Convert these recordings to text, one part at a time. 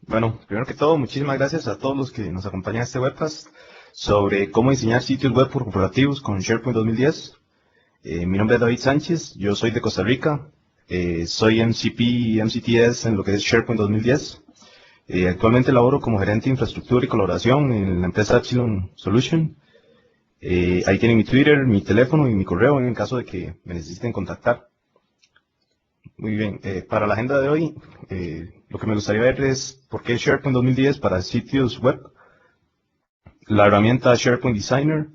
Bueno, primero que todo, muchísimas gracias a todos los que nos acompañan a este webcast sobre cómo diseñar sitios web corporativos con SharePoint 2010. Mi nombre es David Sánchez, yo soy de Costa Rica, soy MCP y MCTS en lo que es SharePoint 2010. Actualmente laboro como gerente de infraestructura y colaboración en la empresa Epsilon Solution. Ahí tienen mi Twitter, mi teléfono y mi correo en el caso de que me necesiten contactar. Muy bien, para la agenda de hoy, lo que me gustaría ver es por qué SharePoint 2010 para sitios web, la herramienta SharePoint Designer,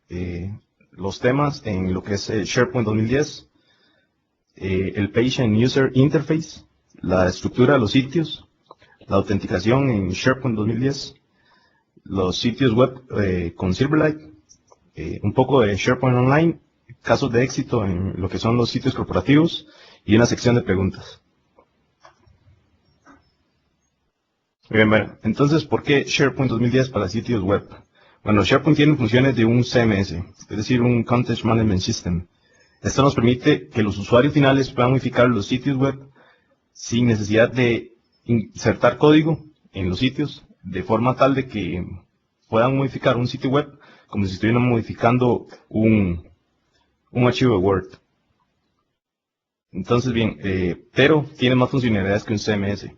eh, los temas en lo que es SharePoint 2010, el Page and User Interface, la estructura de los sitios, la autenticación en SharePoint 2010, los sitios web con Silverlight, un poco de SharePoint Online, casos de éxito en lo que son los sitios corporativos y una sección de preguntas. Muy bien, bueno, entonces, ¿por qué SharePoint 2010 para sitios web? Bueno, SharePoint tiene funciones de un CMS, es decir, un Content Management System. Esto nos permite que los usuarios finales puedan modificar los sitios web sin necesidad de insertar código en los sitios, de forma tal de que puedan modificar un sitio web como si estuvieran modificando un archivo de Word. Entonces, bien, pero tiene más funcionalidades que un CMS.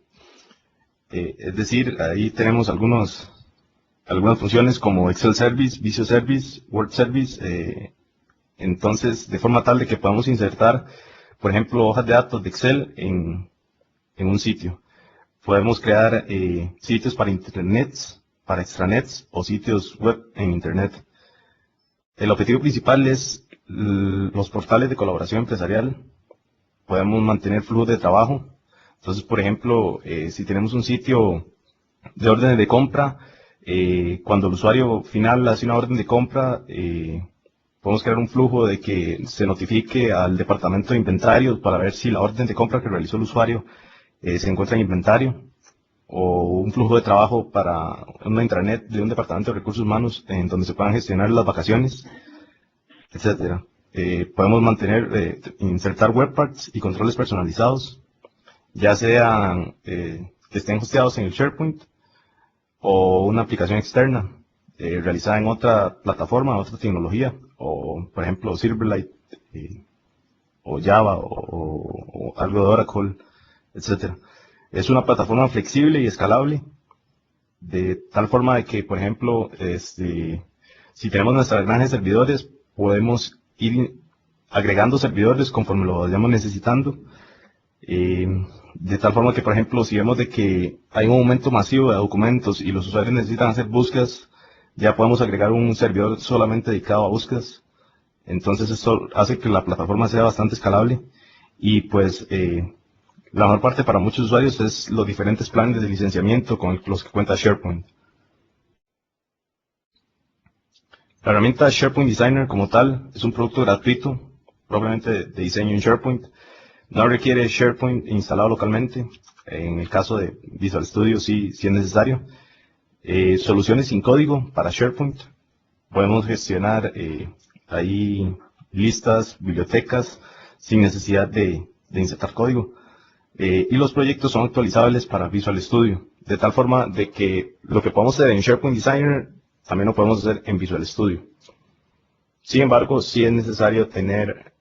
Es decir, ahí tenemos algunas funciones como Excel Service, Visio Service, Word Service, entonces de forma tal de que podamos insertar, por ejemplo, hojas de datos de Excel en un sitio. Podemos crear sitios para intranets, para extranets o sitios web en Internet. El objetivo principal es los portales de colaboración empresarial. Podemos mantener flujo de trabajo. Entonces, por ejemplo, si tenemos un sitio de órdenes de compra, cuando el usuario final hace una orden de compra, podemos crear un flujo de que se notifique al departamento de inventarios para ver si la orden de compra que realizó el usuario se encuentra en inventario, o un flujo de trabajo para una intranet de un departamento de recursos humanos en donde se puedan gestionar las vacaciones, etcétera. Podemos insertar webparts y controles personalizados, ya sean que estén hosteados en el SharePoint o una aplicación externa realizada en otra plataforma, otra tecnología, o por ejemplo Silverlight, o Java, o algo de Oracle, etcétera. Es una plataforma flexible y escalable, de tal forma de que, por ejemplo, si tenemos nuestra granja de servidores, podemos ir agregando servidores conforme lo vayamos necesitando. Eh, de tal forma que, por ejemplo, si vemos de que hay un aumento masivo de documentos y los usuarios necesitan hacer búsquedas, ya podemos agregar un servidor solamente dedicado a búsquedas. Entonces esto hace que la plataforma sea bastante escalable y pues la mejor parte para muchos usuarios es los diferentes planes de licenciamiento con los que cuenta SharePoint. La herramienta SharePoint Designer como tal es un producto gratuito, probablemente de diseño en SharePoint. No requiere SharePoint instalado localmente. En el caso de Visual Studio sí es necesario. Soluciones sin código para SharePoint. Podemos gestionar ahí listas, bibliotecas, sin necesidad de insertar código. Y los proyectos son actualizables para Visual Studio, de tal forma de que lo que podemos hacer en SharePoint Designer también lo podemos hacer en Visual Studio. Sin embargo, sí es necesario tener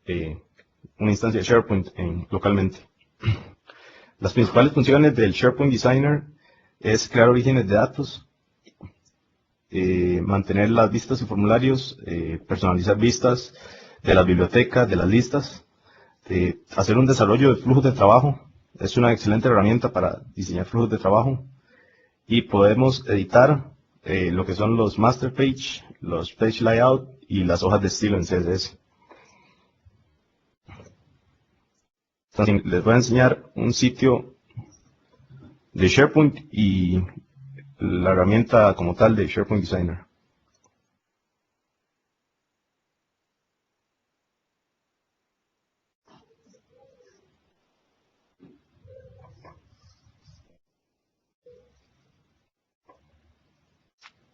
una instancia de SharePoint localmente. Las principales funciones del SharePoint Designer es crear orígenes de datos, mantener las vistas y formularios, personalizar vistas de las bibliotecas, de las listas, hacer un desarrollo de flujos de trabajo. Es una excelente herramienta para diseñar flujos de trabajo y podemos editar lo que son los master page, los page layout y las hojas de estilo en CSS. Entonces, les voy a enseñar un sitio de SharePoint y la herramienta como tal de SharePoint Designer.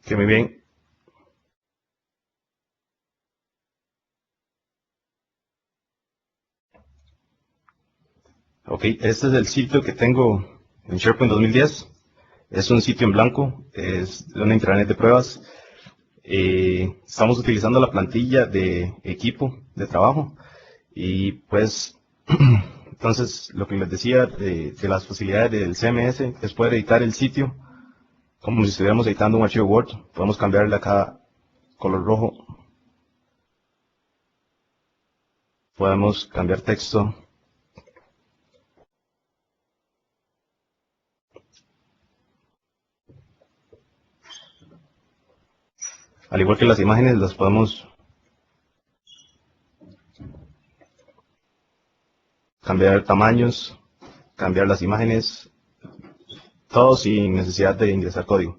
Que muy bien. Ok, este es el sitio que tengo en SharePoint 2010. Es un sitio en blanco, es una intranet de pruebas. Estamos utilizando la plantilla de equipo de trabajo y pues entonces lo que les decía de las facilidades del CMS es poder editar el sitio como si estuviéramos editando un archivo Word. Podemos cambiarle acá color rojo, podemos cambiar texto, al igual que las imágenes las podemos cambiar tamaños, cambiar las imágenes, todo sin necesidad de ingresar código.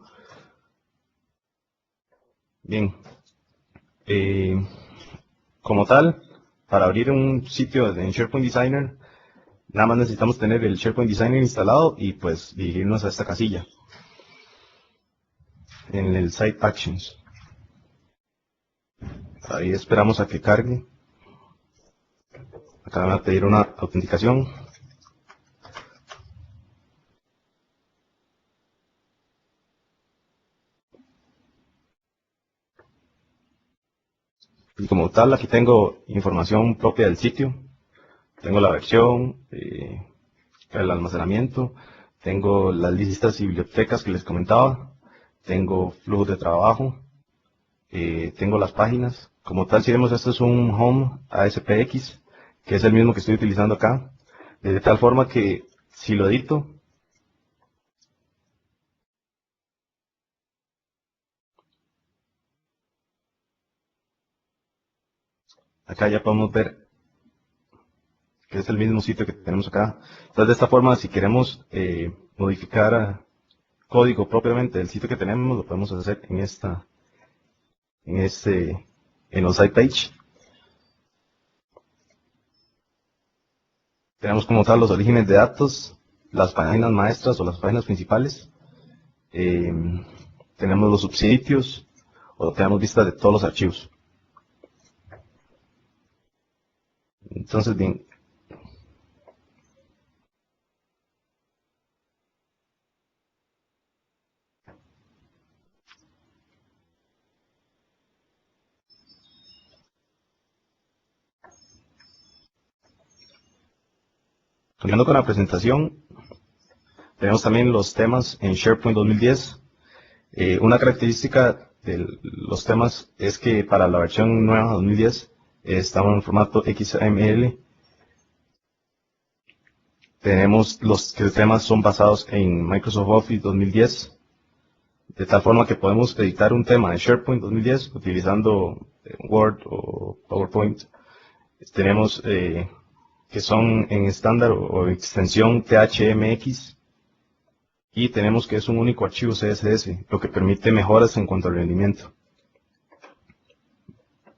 Bien, como tal, para abrir un sitio en SharePoint Designer, nada más necesitamos tener el SharePoint Designer instalado y pues dirigirnos a esta casilla en el Site Actions. Ahí esperamos a que cargue. Acá van a pedir una autenticación. Y como tal, aquí tengo información propia del sitio. Tengo la versión, el almacenamiento, tengo las listas y bibliotecas que les comentaba, tengo flujos de trabajo, tengo las páginas. Como tal, si vemos, esto es un Home ASPX, que es el mismo que estoy utilizando acá, de tal forma que si lo edito, acá ya podemos ver que es el mismo sitio que tenemos acá. Entonces, de esta forma, si queremos modificar código propiamente del sitio que tenemos, lo podemos hacer en los site page. Tenemos como tal los orígenes de datos, las páginas maestras o las páginas principales. Eh, tenemos los subsitios o tenemos vistas de todos los archivos. Entonces, bien, continuando con la presentación, tenemos también los temas en SharePoint 2010. Una característica de los temas es que para la versión nueva 2010 estamos en formato XML. Tenemos los que temas son basados en Microsoft Office 2010, de tal forma que podemos editar un tema de SharePoint 2010 utilizando Word o PowerPoint. Tenemos que son en estándar o extensión THMX y tenemos que es un único archivo CSS, lo que permite mejoras en cuanto al rendimiento.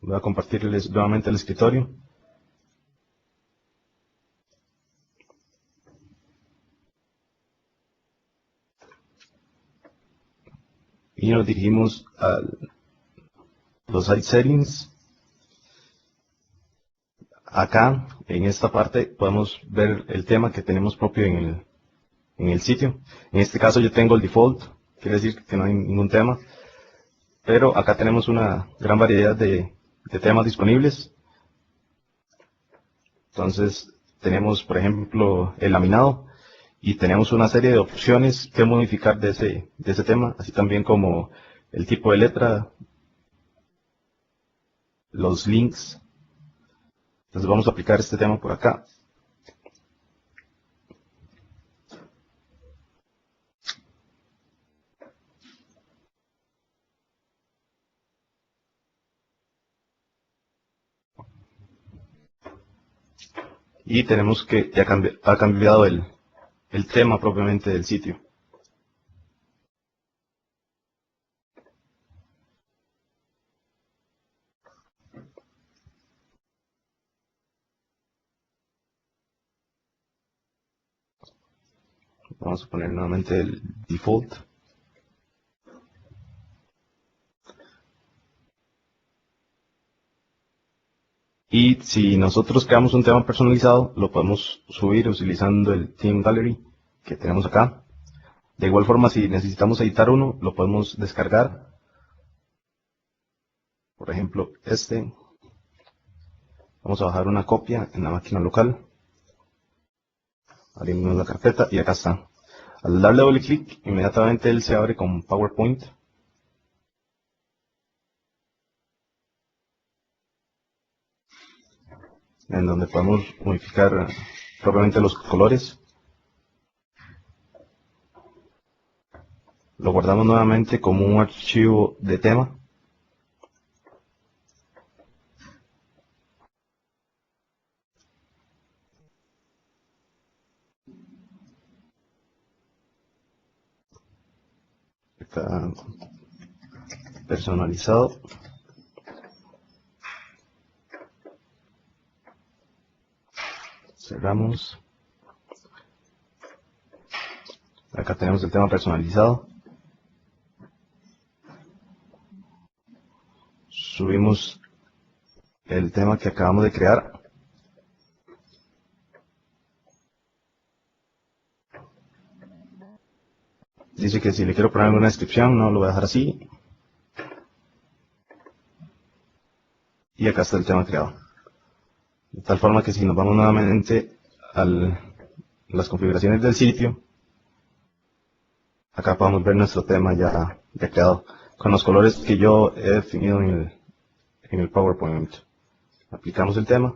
Voy a compartirles nuevamente el escritorio. Y nos dirigimos a los site settings. Acá, en esta parte, podemos ver el tema que tenemos propio en el sitio. En este caso yo tengo el default, quiere decir que no hay ningún tema. Pero acá tenemos una gran variedad de temas disponibles. Entonces, tenemos, por ejemplo, el laminado. Y tenemos una serie de opciones que modificar de ese tema, así también como el tipo de letra, los links. Entonces vamos a aplicar este tema por acá. Y tenemos que ya ha cambiado el tema propiamente del sitio. Vamos a poner nuevamente el default. Y si nosotros creamos un tema personalizado, lo podemos subir utilizando el Theme Gallery que tenemos acá. De igual forma, si necesitamos editar uno, lo podemos descargar. Por ejemplo, este. Vamos a bajar una copia en la máquina local. Abrimos la carpeta y acá está. Al darle doble clic, inmediatamente él se abre con PowerPoint. En donde podemos modificar propiamente los colores. Lo guardamos nuevamente como un archivo de tema. Acá, personalizado. Cerramos. Acá tenemos el tema personalizado. Subimos el tema que acabamos de crear. Dice que si le quiero poner alguna descripción, no lo voy a dejar así. Y acá está el tema creado. De tal forma que si nos vamos nuevamente a las configuraciones del sitio, acá podemos ver nuestro tema ya creado, con los colores que yo he definido en el PowerPoint. Aplicamos el tema.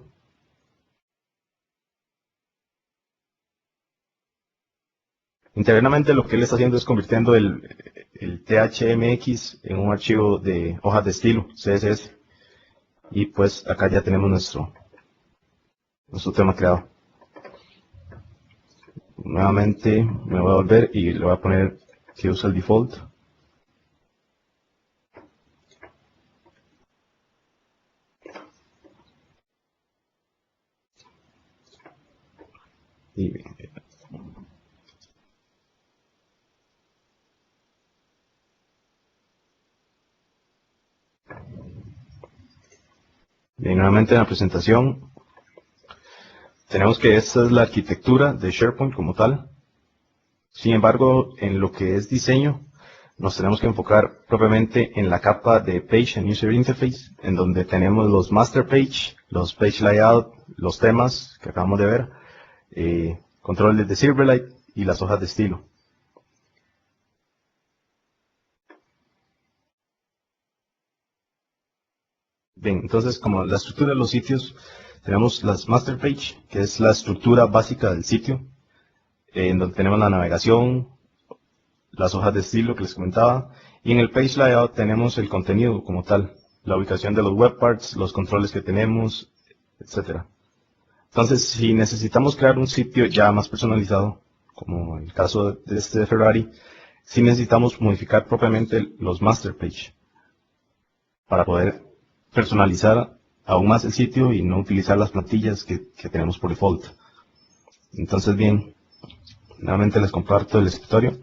Internamente lo que él está haciendo es convirtiendo el THMX en un archivo de hojas de estilo, CSS. Y pues acá ya tenemos nuestro tema creado. Nuevamente me voy a volver y le voy a poner que usa el default. Y nuevamente en la presentación tenemos que esta es la arquitectura de SharePoint como tal. Sin embargo, en lo que es diseño, nos tenemos que enfocar propiamente en la capa de Page and User Interface, en donde tenemos los Master Page, los Page Layout, los temas que acabamos de ver, controles de Silverlight y las hojas de estilo. Bien, entonces como la estructura de los sitios, tenemos las Master Page, que es la estructura básica del sitio, en donde tenemos la navegación, las hojas de estilo que les comentaba, y en el Page Layout tenemos el contenido como tal, la ubicación de los web parts, los controles que tenemos, etc. Entonces, si necesitamos crear un sitio ya más personalizado, como en el caso de este de Ferrari, sí necesitamos modificar propiamente los Master Page para poder personalizar aún más el sitio y no utilizar las plantillas que tenemos por default. Entonces, bien, nuevamente les comparto el escritorio.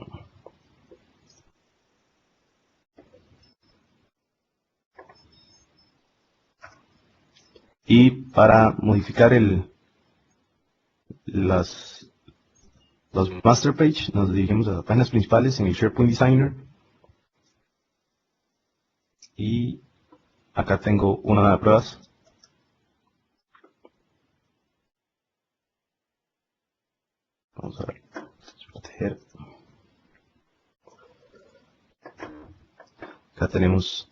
Y para modificar los master page, nos dirigimos a las páginas principales en el SharePoint Designer. Y acá tengo una de pruebas. Vamos a ver, proteger. Acá tenemos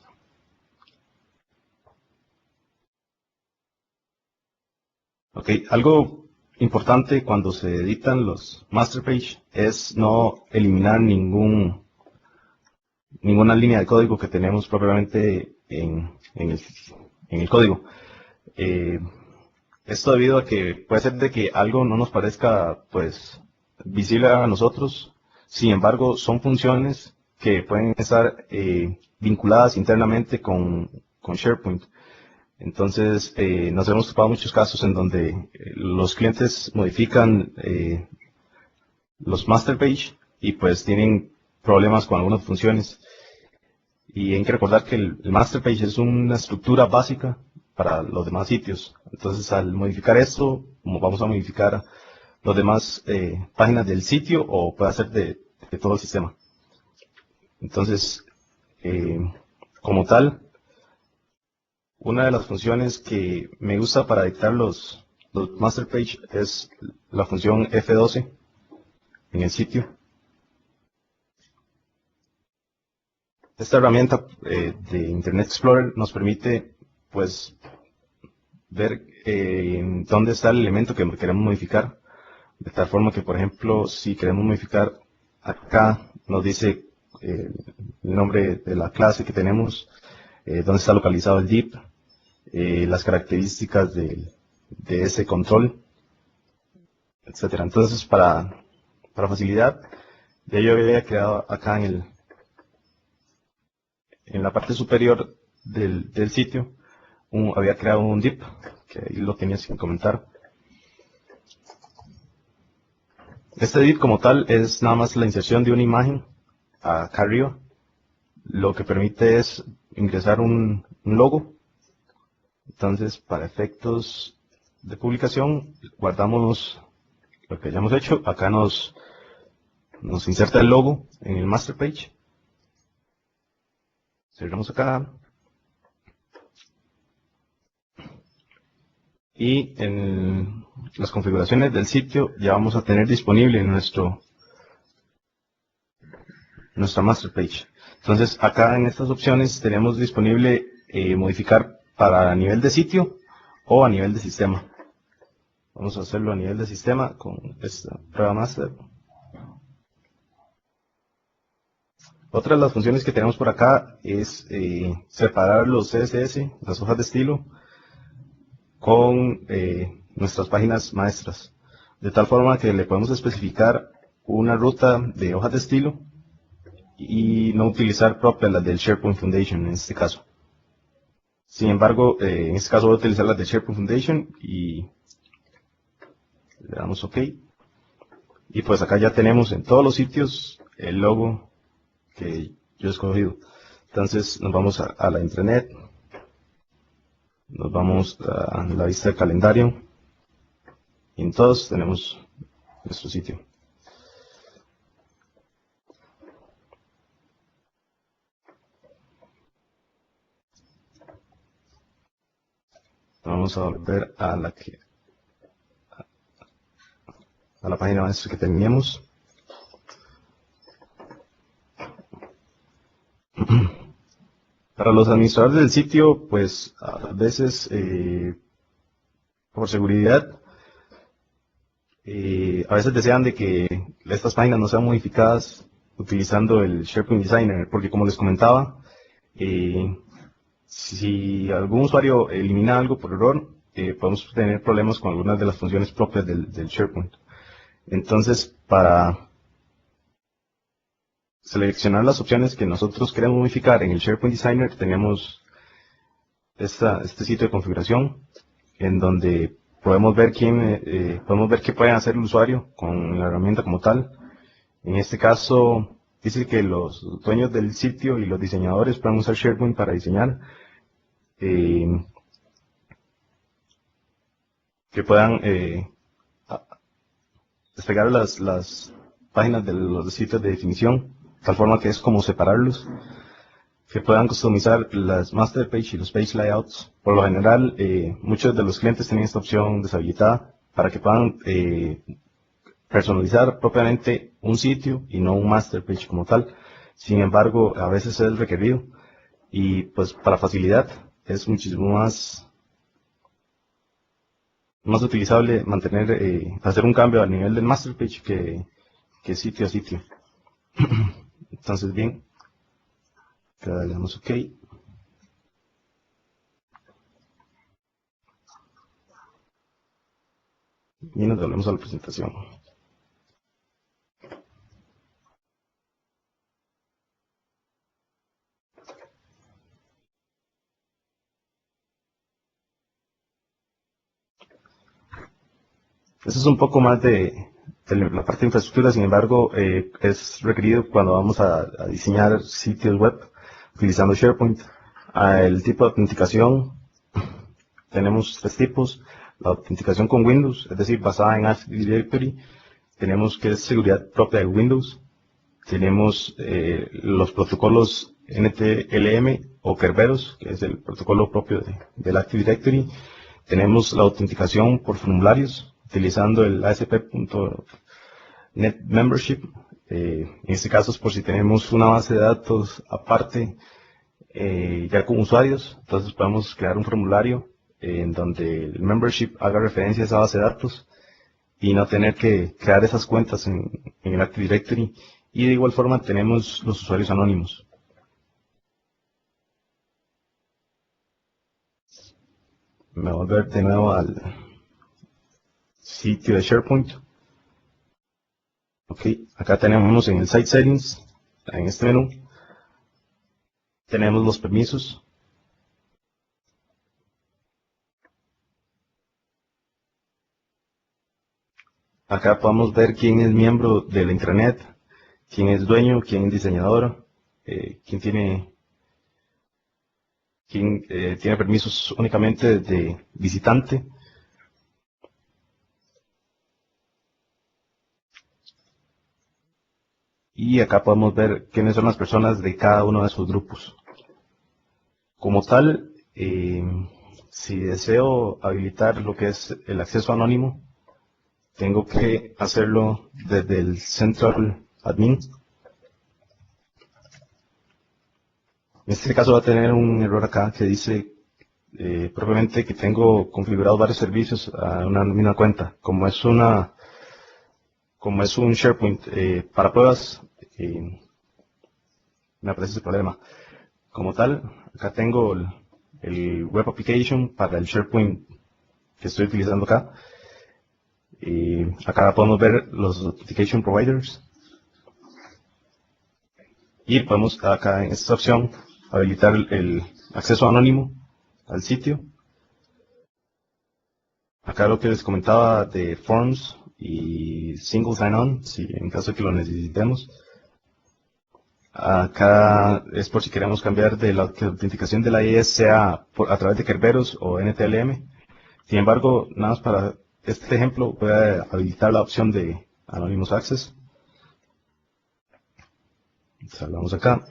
algo importante cuando se editan los master page es no eliminar ninguna línea de código que tenemos propiamente en el código. Esto debido a que puede ser de que algo no nos parezca pues visible a nosotros, sin embargo son funciones que pueden estar vinculadas internamente con SharePoint. Entonces, nos hemos topado muchos casos en donde los clientes modifican los master page y pues tienen problemas con algunas funciones. Y hay que recordar que el master page es una estructura básica para los demás sitios. Entonces, al modificar esto, como vamos a modificar los demás páginas del sitio o puede ser de de todo el sistema. Entonces, como tal, una de las funciones que me gusta para dictar los master page es la función F12 en el sitio. Esta herramienta de Internet Explorer nos permite, pues, ver dónde está el elemento que queremos modificar. De tal forma que, por ejemplo, si queremos modificar acá, nos dice el nombre de la clase que tenemos, dónde está localizado el div, las características de ese control, etcétera. Entonces, para facilidad, ya yo había creado acá en la parte superior del sitio, había creado un div, que ahí lo tenía sin comentar. Este div como tal es nada más la inserción de una imagen acá arriba. Lo que permite es ingresar un logo. Entonces, para efectos de publicación, guardamos lo que hayamos hecho. Acá nos inserta el logo en el master page. Cerramos acá. Y en las configuraciones del sitio ya vamos a tener disponible nuestra master page. Entonces, acá en estas opciones tenemos disponible modificar para nivel de sitio o a nivel de sistema. Vamos a hacerlo a nivel de sistema con esta prueba master. Otra de las funciones que tenemos por acá es separar los CSS, las hojas de estilo, con nuestras páginas maestras. De tal forma que le podemos especificar una ruta de hojas de estilo y no utilizar propias las del SharePoint Foundation en este caso. Sin embargo, en este caso voy a utilizar las de SharePoint Foundation y le damos OK. Y pues acá ya tenemos en todos los sitios el logo que yo he escogido. Entonces nos vamos a la intranet, nos vamos a la vista del calendario y en todos tenemos nuestro sitio. Vamos a volver a la página maestra que teníamos. Para los administradores del sitio, pues a veces por seguridad, a veces desean de que estas páginas no sean modificadas utilizando el SharePoint Designer, porque como les comentaba, si algún usuario elimina algo por error, podemos tener problemas con algunas de las funciones propias del SharePoint. Entonces, para seleccionar las opciones que nosotros queremos modificar en el SharePoint Designer, tenemos este sitio de configuración en donde podemos ver qué puede hacer el usuario con la herramienta como tal. En este caso, dice que los dueños del sitio y los diseñadores pueden usar SharePoint para diseñar, que puedan despegar las páginas de los sitios de definición, de tal forma que es como separarlos, que puedan customizar las master page y los page layouts. Por lo general, muchos de los clientes tienen esta opción deshabilitada para que puedan personalizar propiamente un sitio y no un master page como tal. Sin embargo, a veces es requerido y pues para facilidad es muchísimo más utilizable hacer un cambio a nivel del master page que sitio a sitio. Entonces, bien, acá le damos OK. Y nos volvemos a la presentación. Eso es un poco más de la parte de infraestructura, sin embargo, es requerido cuando vamos a diseñar sitios web utilizando SharePoint. El tipo de autenticación, tenemos 3 tipos. La autenticación con Windows, es decir, basada en Active Directory. Tenemos que es seguridad propia de Windows. tenemos los protocolos NTLM o Kerberos, que es el protocolo propio del Active Directory. Tenemos la autenticación por formularios, utilizando el ASP.NET Membership. En este caso es por si tenemos una base de datos aparte, ya con usuarios, entonces podemos crear un formulario en donde el membership haga referencia a esa base de datos y no tener que crear esas cuentas en el Active Directory. Y de igual forma tenemos los usuarios anónimos. Me voy a volver de nuevo al sitio de SharePoint. Ok, acá tenemos en el Site Settings, en este menú, tenemos los permisos. Acá podemos ver quién es miembro de la intranet, quién es dueño, quién es diseñador, quién tiene permisos únicamente de visitante. Y acá podemos ver quiénes son las personas de cada uno de sus grupos. Como tal, si deseo habilitar lo que es el acceso anónimo, tengo que hacerlo desde el Central Admin. En este caso va a tener un error acá que dice propiamente que tengo configurado varios servicios a una misma cuenta. Como es un SharePoint para pruebas, me aparece ese problema. Como tal, acá tengo el Web Application para el SharePoint que estoy utilizando acá. Acá podemos ver los Authentication Providers. Y podemos acá en esta opción habilitar el acceso anónimo al sitio. Acá lo que les comentaba de Forms y Single Sign-On, si en caso de que lo necesitemos. Acá es por si queremos cambiar de la que la autenticación de la IES sea a través de Kerberos o NTLM. Sin embargo, nada más para este ejemplo voy a habilitar la opción de Anonymous Access. Salvamos acá.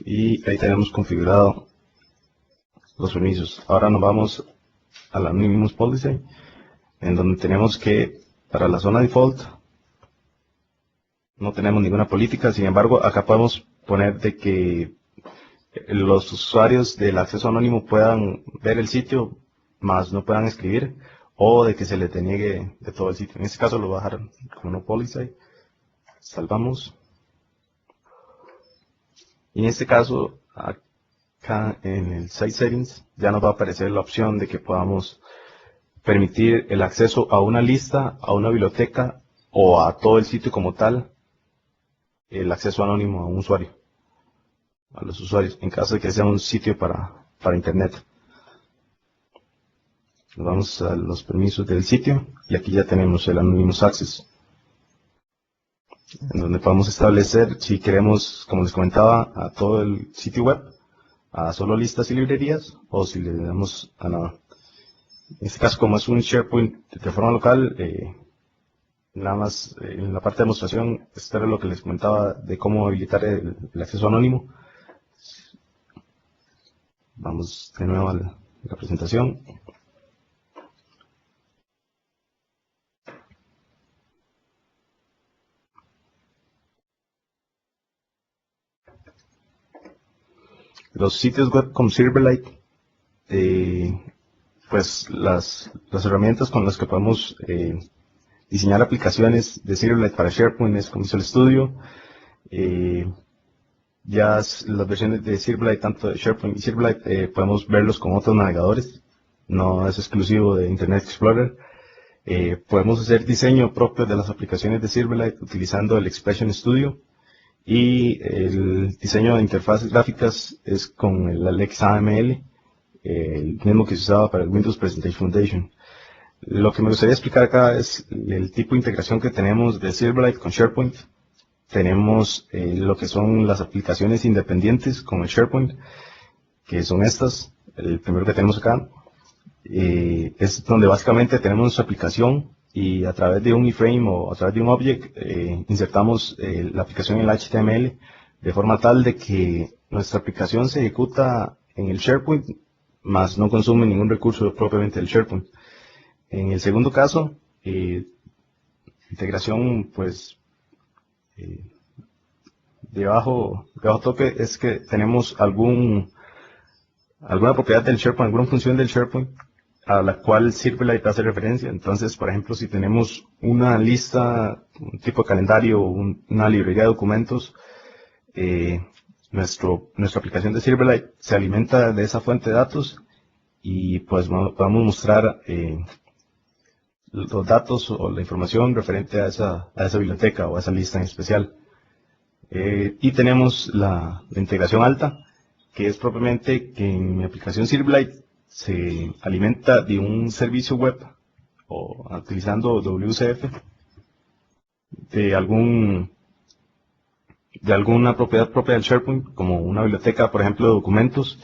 Y ahí tenemos configurado los permisos. Ahora nos vamos a la Anonymous Policy, en donde tenemos que para la zona default no tenemos ninguna política. Sin embargo, acá podemos poner de que los usuarios del acceso anónimo puedan ver el sitio, más no puedan escribir, o de que se les deniegue de todo el sitio. En este caso lo voy a dejar como no policy. Salvamos. Y en este caso, acá en el Site Settings, ya nos va a aparecer la opción de que podamos permitir el acceso a una lista, a una biblioteca o a todo el sitio como tal, el acceso anónimo a un usuario, a los usuarios, en caso de que sea un sitio para Internet. Nos vamos a los permisos del sitio y aquí ya tenemos el Anonymous Access, en donde podemos establecer si queremos, como les comentaba, a todo el sitio web, a solo listas y librerías, o si le damos a nada. En este caso, como es un SharePoint de forma local, nada más en la parte de demostración, esto era lo que les comentaba de cómo habilitar el acceso anónimo. Vamos de nuevo a la presentación. Los sitios web con Silverlight, pues las herramientas con las que podemos diseñar aplicaciones de Silverlight para SharePoint es como Visual Studio. Ya las versiones de Silverlight, tanto de SharePoint y Silverlight, podemos verlos con otros navegadores, no es exclusivo de Internet Explorer. Podemos hacer diseño propio de las aplicaciones de Silverlight utilizando el Expression Studio, y el diseño de interfaces gráficas es con el Alex AML, el mismo que se usaba para el Windows Presentation Foundation. Lo que me gustaría explicar acá es el tipo de integración que tenemos de Silverlight con SharePoint. tenemos lo que son las aplicaciones independientes con el SharePoint, que son estas. El primero que tenemos acá es donde básicamente tenemos nuestra aplicación y a través de un iframe o a través de un object insertamos la aplicación en el HTML de forma tal de que nuestra aplicación se ejecuta en el SharePoint, más no consume ningún recurso propiamente del SharePoint. En el segundo caso, integración pues de bajo toque, es que tenemos alguna propiedad del SharePoint, alguna función del SharePoint a la cual SilverLite hace referencia. Entonces, por ejemplo, si tenemos una lista, un tipo de calendario, una librería de documentos, nuestra aplicación de Silverlight se alimenta de esa fuente de datos y pues podemos mostrar los datos o la información referente a esa biblioteca o a esa lista en especial. Y tenemos la integración alta, que es propiamente que en mi aplicación Silverlight se alimenta de un servicio web o utilizando WCF de alguna propiedad propia del SharePoint, como una biblioteca, por ejemplo, de documentos,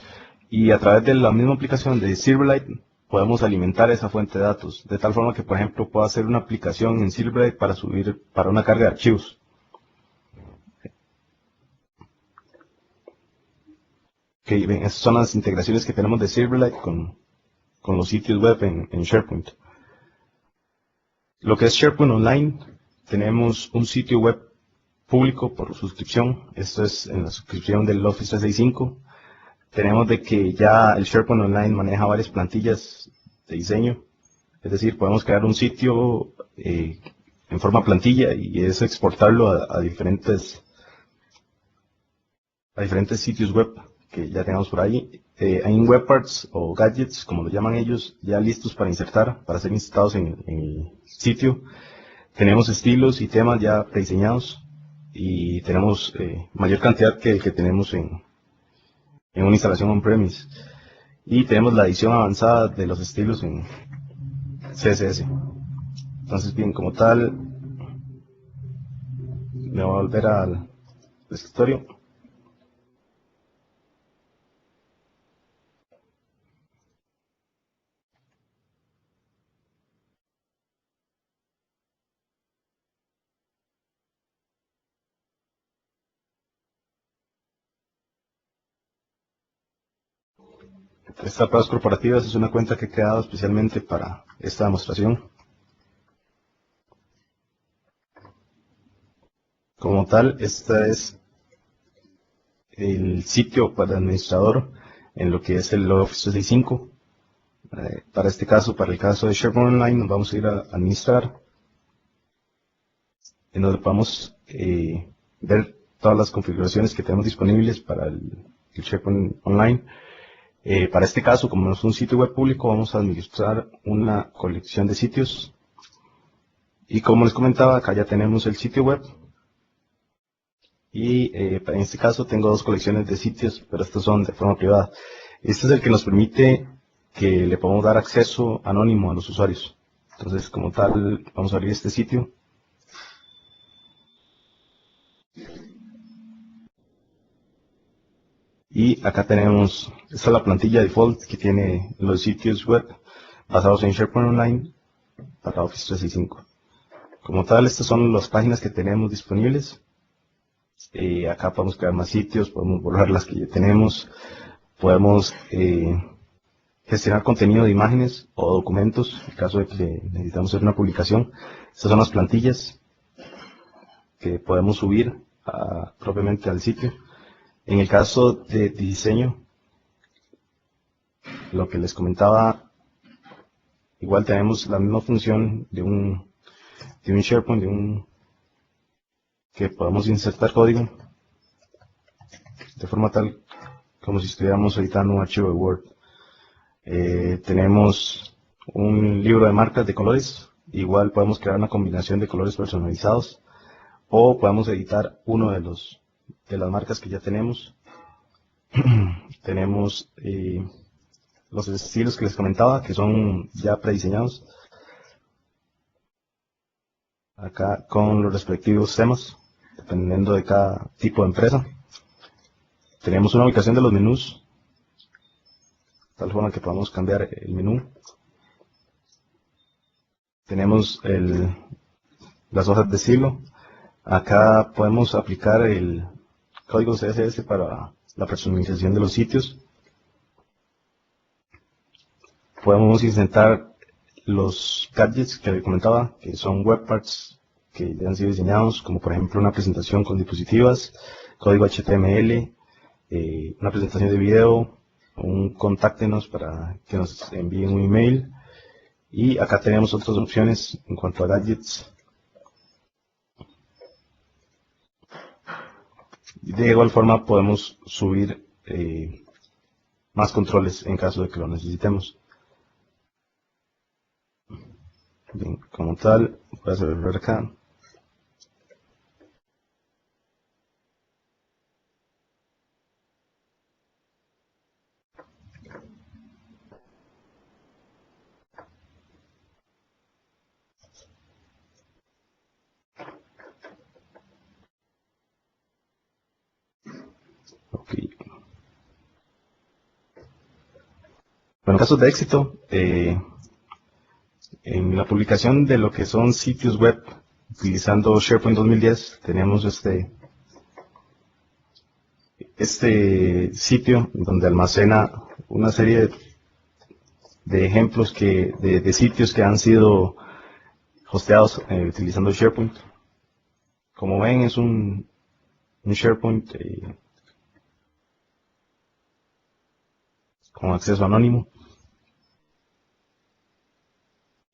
y a través de la misma aplicación de Silverlight podemos alimentar esa fuente de datos, de tal forma que, por ejemplo, pueda hacer una aplicación en Silverlight para una carga de archivos. Okay, ven, esas son las integraciones que tenemos de Silverlight con los sitios web en SharePoint. Lo que es SharePoint Online, tenemos un sitio web público por suscripción. Esto es en la suscripción del Office 365. Tenemos de que ya el SharePoint Online maneja varias plantillas de diseño. Es decir, podemos crear un sitio en forma plantilla y es exportarlo a diferentes sitios web que ya tenemos por ahí. Hay web parts o gadgets, como lo llaman ellos, ya listos para insertar, para ser insertados en el sitio. Tenemos estilos y temas ya prediseñados y tenemos mayor cantidad que el que tenemos en una instalación on-premise. Y tenemos la edición avanzada de los estilos en CSS. Entonces, bien, como tal, me voy a volver al escritorio. Esta Pruebas Corporativas es una cuenta que he creado especialmente para esta demostración. Como tal, este es el sitio para el administrador en lo que es el Office 365. Para este caso, para el caso de SharePoint Online, nos vamos a ir a administrar, en donde podemos ver todas las configuraciones que tenemos disponibles para el SharePoint Online. Para este caso, como es un sitio web público, vamos a administrar una colección de sitios. Y como les comentaba, acá ya tenemos el sitio web. Y en este caso tengo dos colecciones de sitios, pero estos son de forma privada. Este es el que nos permite que le podamos dar acceso anónimo a los usuarios. Entonces, como tal, vamos a abrir este sitio. Y acá tenemos, esta es la plantilla default que tiene los sitios web basados en SharePoint Online para Office 365. Como tal, estas son las páginas que tenemos disponibles. Acá podemos crear más sitios, podemos borrar las que ya tenemos, podemos gestionar contenido de imágenes o documentos en caso de que necesitamos hacer una publicación. Estas son las plantillas que podemos subir propiamente al sitio. En el caso de diseño, lo que les comentaba, igual tenemos la misma función de un SharePoint, que podemos insertar código de forma tal como si estuviéramos editando un archivo de Word. Tenemos un libro de marcas de colores, igual podemos crear una combinación de colores personalizados o podemos editar uno de las marcas que ya tenemos. Tenemos los estilos que les comentaba, que son ya prediseñados acá con los respectivos temas. dependiendo de cada tipo de empresa. Tenemos una ubicación de los menús, de tal forma que podamos cambiar el menú. Tenemos las hojas de estilo. Acá podemos aplicar el código CSS para la personalización de los sitios. Podemos insertar los gadgets que comentaba, que son web parts que ya han sido diseñados, como por ejemplo una presentación con diapositivas, código HTML, una presentación de video, un contáctenos para que nos envíen un email. Y acá tenemos otras opciones en cuanto a gadgets. De igual forma podemos subir más controles en caso de que lo necesitemos. Bien, como tal, voy a hacerlo acá. Ok. Bueno, en casos de éxito, en la publicación de lo que son sitios web utilizando SharePoint 2010, tenemos este sitio donde almacena una serie de ejemplos de sitios que han sido hosteados utilizando SharePoint. Como ven, es un SharePoint con acceso anónimo.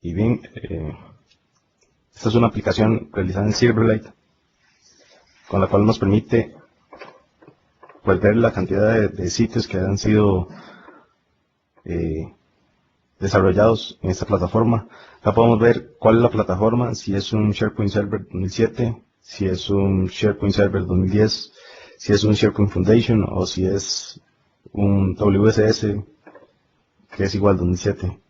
Y bien, esta es una aplicación realizada en Silverlight, con la cual nos permite pues, ver la cantidad de sitios que han sido desarrollados en esta plataforma. Acá podemos ver cuál es la plataforma, si es un SharePoint Server 2007, si es un SharePoint Server 2010, si es un SharePoint Foundation o si es un WSS que es igual 2007.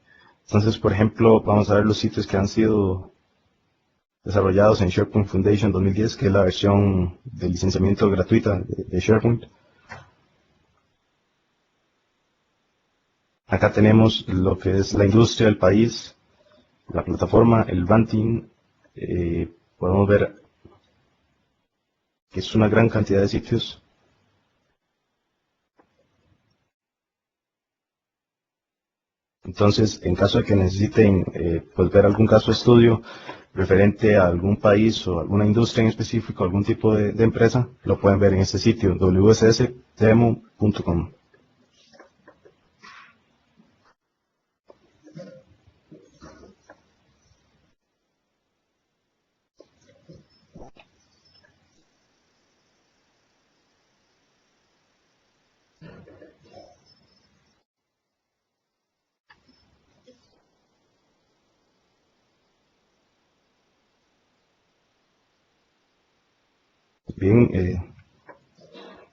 Entonces, por ejemplo, vamos a ver los sitios que han sido desarrollados en SharePoint Foundation 2010, que es la versión de licenciamiento gratuita de SharePoint. Acá tenemos lo que es la industria, el país, la plataforma, el banting. Podemos ver que es una gran cantidad de sitios. Entonces, en caso de que necesiten pues ver algún caso de estudio referente a algún país o alguna industria en específico, algún tipo de empresa, lo pueden ver en este sitio, wssdemo.com. Bien,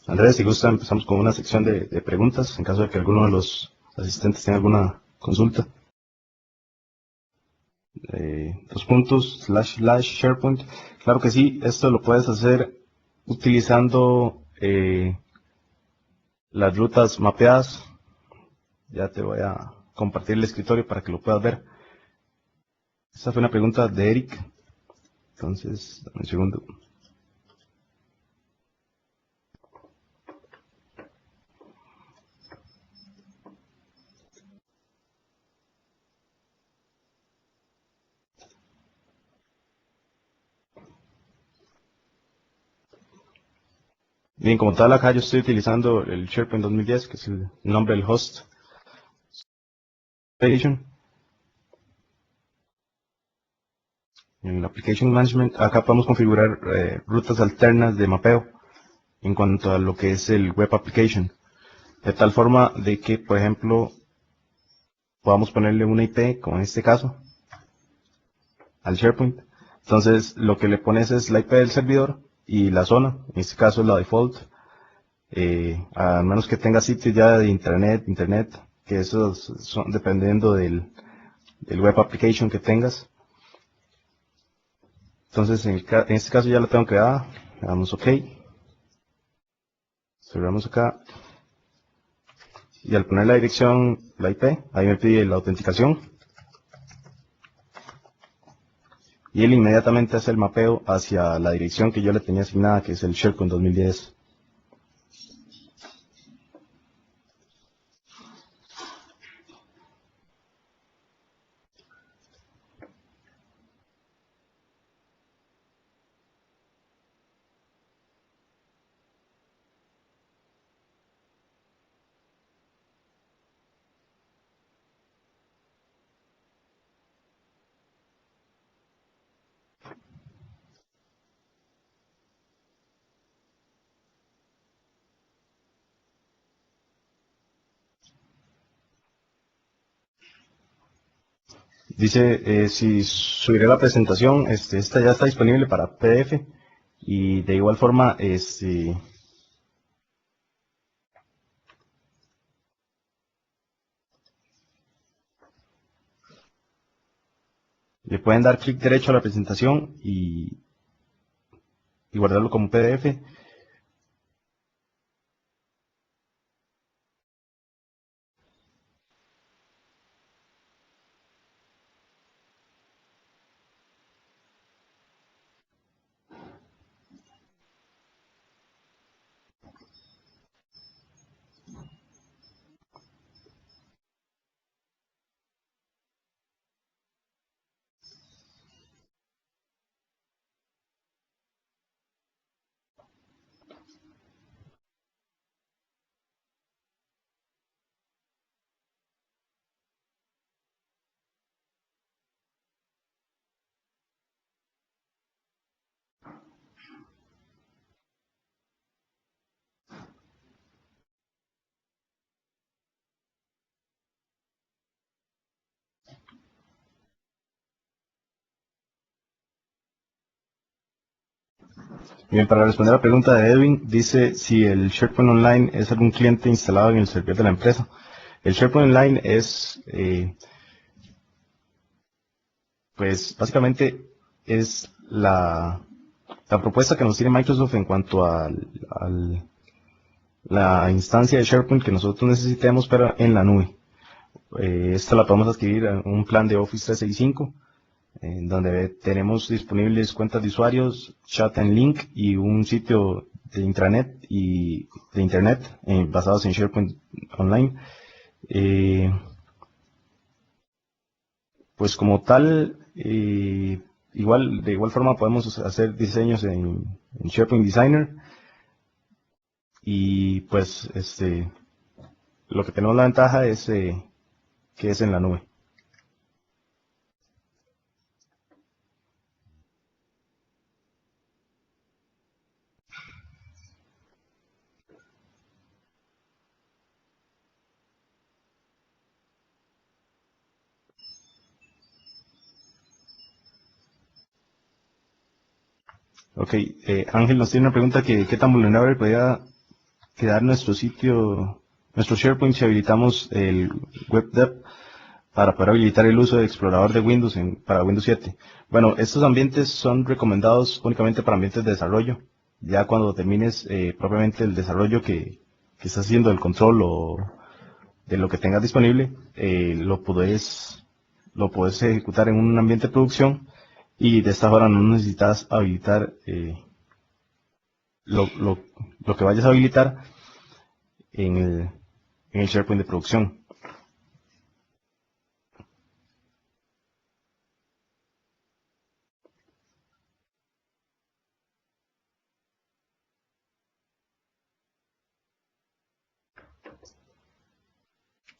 Andrés, si gusta, empezamos con una sección de preguntas, en caso de que alguno de los asistentes tenga alguna consulta. Dos puntos, //SharePoint. Claro que sí, esto lo puedes hacer utilizando las rutas mapeadas. Ya te voy a compartir el escritorio para que lo puedas ver. Esta fue una pregunta de Eric. Entonces, dame un segundo. Bien, como tal, acá yo estoy utilizando el SharePoint 2010, que es el nombre del host. En el Application Management, acá podemos configurar rutas alternas de mapeo en cuanto a lo que es el Web Application. De tal forma de que, por ejemplo, podamos ponerle una IP, como en este caso, al SharePoint. Entonces, lo que le pones es la IP del servidor y la zona, en este caso es la default, a menos que tenga sitios ya de internet, que esos son dependiendo del Web Application que tengas. Entonces, en este caso ya la tengo creada. Le damos OK. Cerramos acá. Y al poner la dirección, la IP, ahí me pide la autenticación. Y él inmediatamente hace el mapeo hacia la dirección que yo le tenía asignada, que es el SharePoint 2010. Dice, si subiré la presentación, esta ya está disponible para PDF y de igual forma, le pueden dar clic derecho a la presentación y guardarlo como PDF. Bien, para responder a la pregunta de Edwin, dice si el SharePoint Online es algún cliente instalado en el servidor de la empresa. El SharePoint Online es, pues básicamente es la propuesta que nos tiene Microsoft en cuanto a la instancia de SharePoint que nosotros necesitemos, pero en la nube. Esta la podemos adquirir en un plan de Office 365, en donde tenemos disponibles cuentas de usuarios, chat en link y un sitio de intranet y de internet basados en SharePoint Online. Pues como tal, de igual forma podemos hacer diseños en SharePoint Designer y pues lo que tenemos la ventaja es que es en la nube. Ok, Ángel nos tiene una pregunta que qué tan vulnerable podría quedar nuestro sitio, nuestro SharePoint si habilitamos el WebDev para poder habilitar el uso de explorador de Windows para Windows 7. Bueno, estos ambientes son recomendados únicamente para ambientes de desarrollo. Ya cuando termines propiamente el desarrollo que estás haciendo, el control o de lo que tengas disponible, lo puedes ejecutar en un ambiente de producción y de esta forma no necesitas habilitar lo, lo, lo que vayas a habilitar en el SharePoint de producción.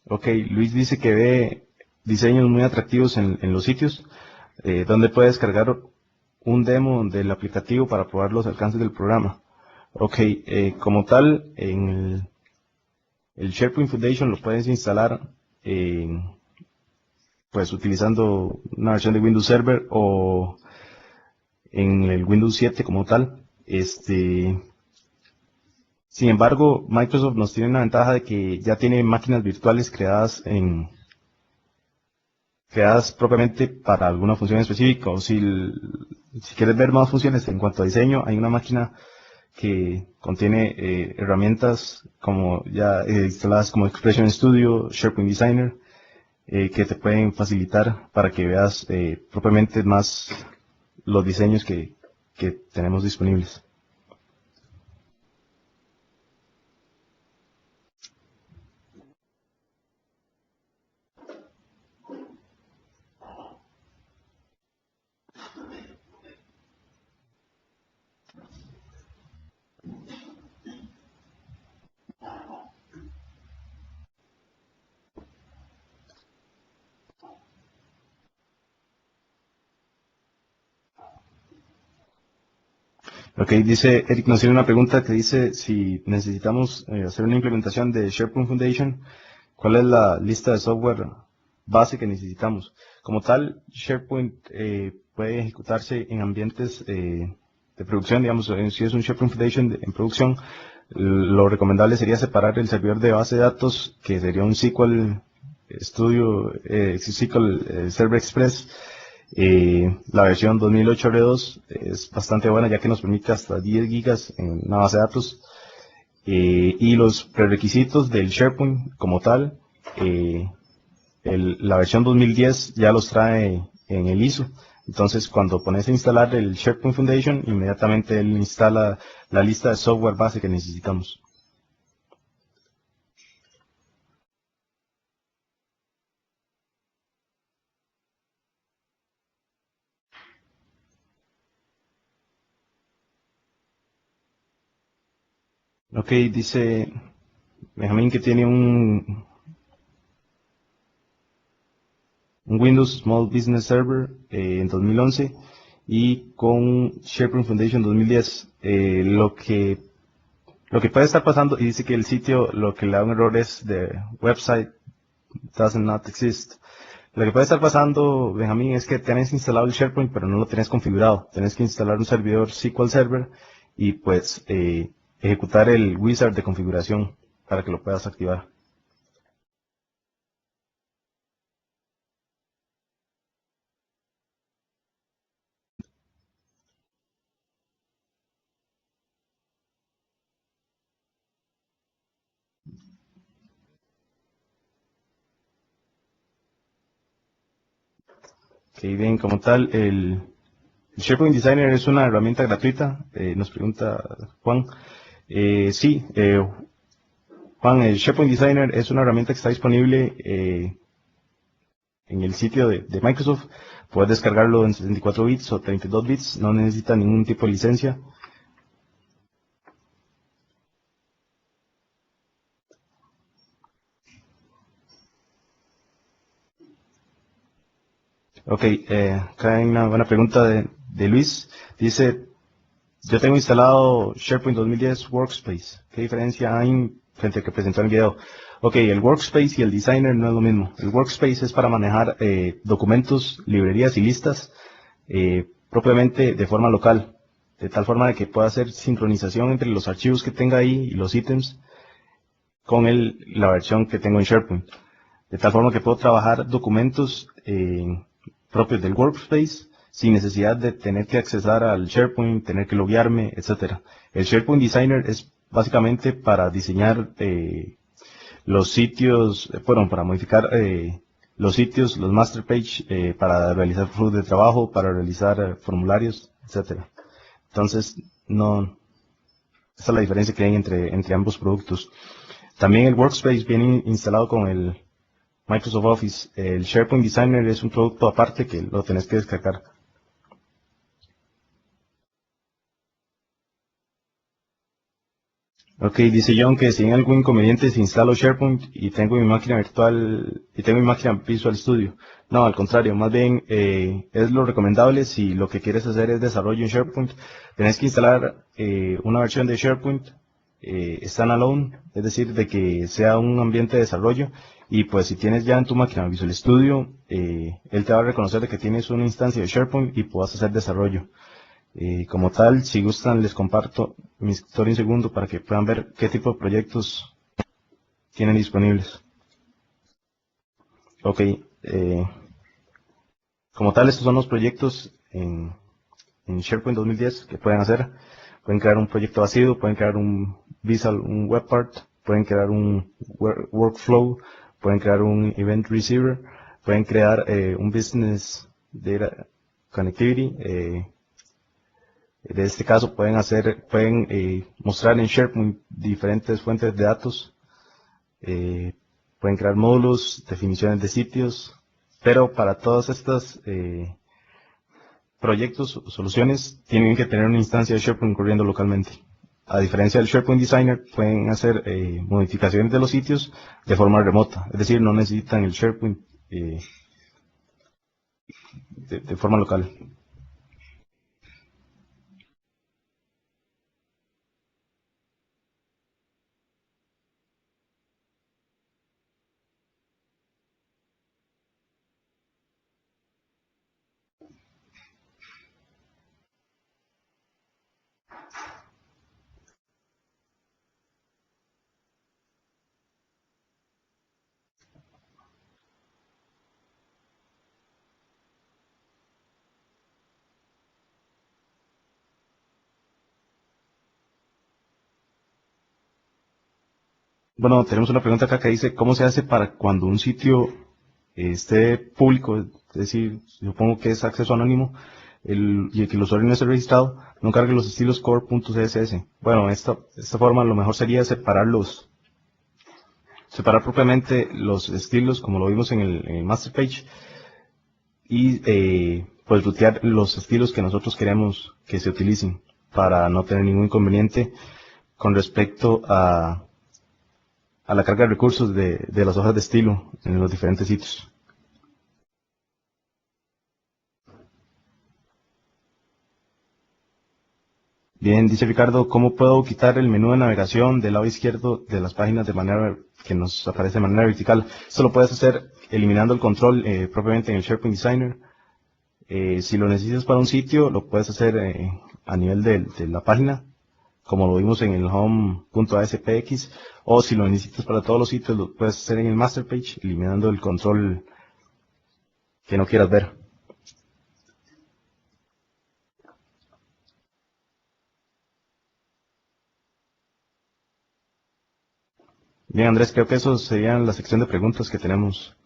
Ok, Luis dice que ve diseños muy atractivos en los sitios, donde puede descargar un demo del aplicativo para probar los alcances del programa. Ok, como tal, en el SharePoint Foundation lo puedes instalar pues utilizando una versión de Windows Server o en el Windows 7 como tal. Sin embargo, Microsoft nos tiene una ventaja de que ya tiene máquinas virtuales creadas propiamente para alguna función específica. O si quieres ver más funciones en cuanto a diseño, hay una máquina que contiene herramientas como ya instaladas como Expression Studio, SharePoint Designer, que te pueden facilitar para que veas propiamente más los diseños que tenemos disponibles. Ok, dice Eric, nos tiene una pregunta que dice si necesitamos hacer una implementación de SharePoint Foundation, ¿cuál es la lista de software base que necesitamos? Como tal, SharePoint puede ejecutarse en ambientes de producción, digamos, si es un SharePoint Foundation en producción, lo recomendable sería separar el servidor de base de datos, que sería un SQL Studio, SQL Server Express. La versión 2008 R2 es bastante buena, ya que nos permite hasta 10 gigas en una base de datos. Y los prerequisitos del SharePoint como tal, la versión 2010 ya los trae en el ISO. Entonces, cuando pones a instalar el SharePoint Foundation, inmediatamente él instala la lista de software base que necesitamos. Ok, dice Benjamín que tiene un Windows Small Business Server en 2011 y con SharePoint Foundation 2010. Lo que puede estar pasando, y dice que el sitio lo que le da un error es de website does not exist. Lo que puede estar pasando, Benjamín, es que tenés instalado el SharePoint pero no lo tenés configurado. Tenés que instalar un servidor SQL Server y pues ejecutar el wizard de configuración para que lo puedas activar. Ok, bien, como tal, el SharePoint Designer es una herramienta gratuita, nos pregunta Juan. Sí, Juan, el SharePoint Designer es una herramienta que está disponible en el sitio de Microsoft. Puedes descargarlo en 64 bits o 32 bits, no necesita ningún tipo de licencia. Ok, acá hay una buena pregunta de Luis. Dice, yo tengo instalado SharePoint 2010 Workspace. ¿Qué diferencia hay frente al que presentó en el video? Ok, el Workspace y el Designer no es lo mismo. El Workspace es para manejar documentos, librerías y listas propiamente de forma local, de tal forma de que pueda hacer sincronización entre los archivos que tenga ahí y los ítems con la versión que tengo en SharePoint. De tal forma que puedo trabajar documentos propios del Workspace sin necesidad de tener que accesar al SharePoint, tener que loguearme, etcétera. El SharePoint Designer es básicamente para diseñar los sitios, bueno, para modificar los sitios, los master page, para realizar flujos de trabajo, para realizar formularios, etcétera. Entonces, no, esa es la diferencia que hay entre ambos productos. También el Workspace viene instalado con el Microsoft Office. El SharePoint Designer es un producto aparte que lo tenés que descargar. Ok, dice John que si hay algún inconveniente si instalo SharePoint y tengo mi máquina virtual y tengo mi máquina Visual Studio. No, al contrario, más bien es lo recomendable si lo que quieres hacer es desarrollo en SharePoint. Tenés que instalar una versión de SharePoint standalone, es decir, de que sea un ambiente de desarrollo. Y pues si tienes ya en tu máquina Visual Studio, él te va a reconocer de que tienes una instancia de SharePoint y puedas hacer desarrollo. Como tal, si gustan, les comparto mi escritorio un segundo para que puedan ver qué tipo de proyectos tienen disponibles. Ok, como tal, estos son los proyectos en SharePoint 2010 que pueden hacer. Pueden crear un proyecto vacío, pueden crear un Visual, un web part, pueden crear un workflow, pueden crear un event receiver, pueden crear un business data connectivity. De este caso pueden mostrar en SharePoint diferentes fuentes de datos, pueden crear módulos, definiciones de sitios, pero para todas estas proyectos o soluciones tienen que tener una instancia de SharePoint corriendo localmente. A diferencia del SharePoint Designer, pueden hacer modificaciones de los sitios de forma remota, es decir, no necesitan el SharePoint de forma local. Bueno, tenemos una pregunta acá que dice, ¿cómo se hace para cuando un sitio esté público, es decir, supongo que es acceso anónimo, y que el usuario no esté registrado, no cargue los estilos core.css? Bueno, esta forma lo mejor sería separar propiamente los estilos, como lo vimos en el master page, y pues rutear los estilos que nosotros queremos que se utilicen para no tener ningún inconveniente con respecto a la carga de recursos de las hojas de estilo en los diferentes sitios. Bien, dice Ricardo, ¿cómo puedo quitar el menú de navegación del lado izquierdo de las páginas de manera que nos aparece de manera vertical? Esto lo puedes hacer eliminando el control propiamente en el SharePoint Designer. Si lo necesitas para un sitio, lo puedes hacer a nivel de la página, como lo vimos en el home.aspx, o si lo necesitas para todos los sitios, lo puedes hacer en el master page, eliminando el control que no quieras ver. Bien, Andrés, creo que eso sería la sección de preguntas que tenemos.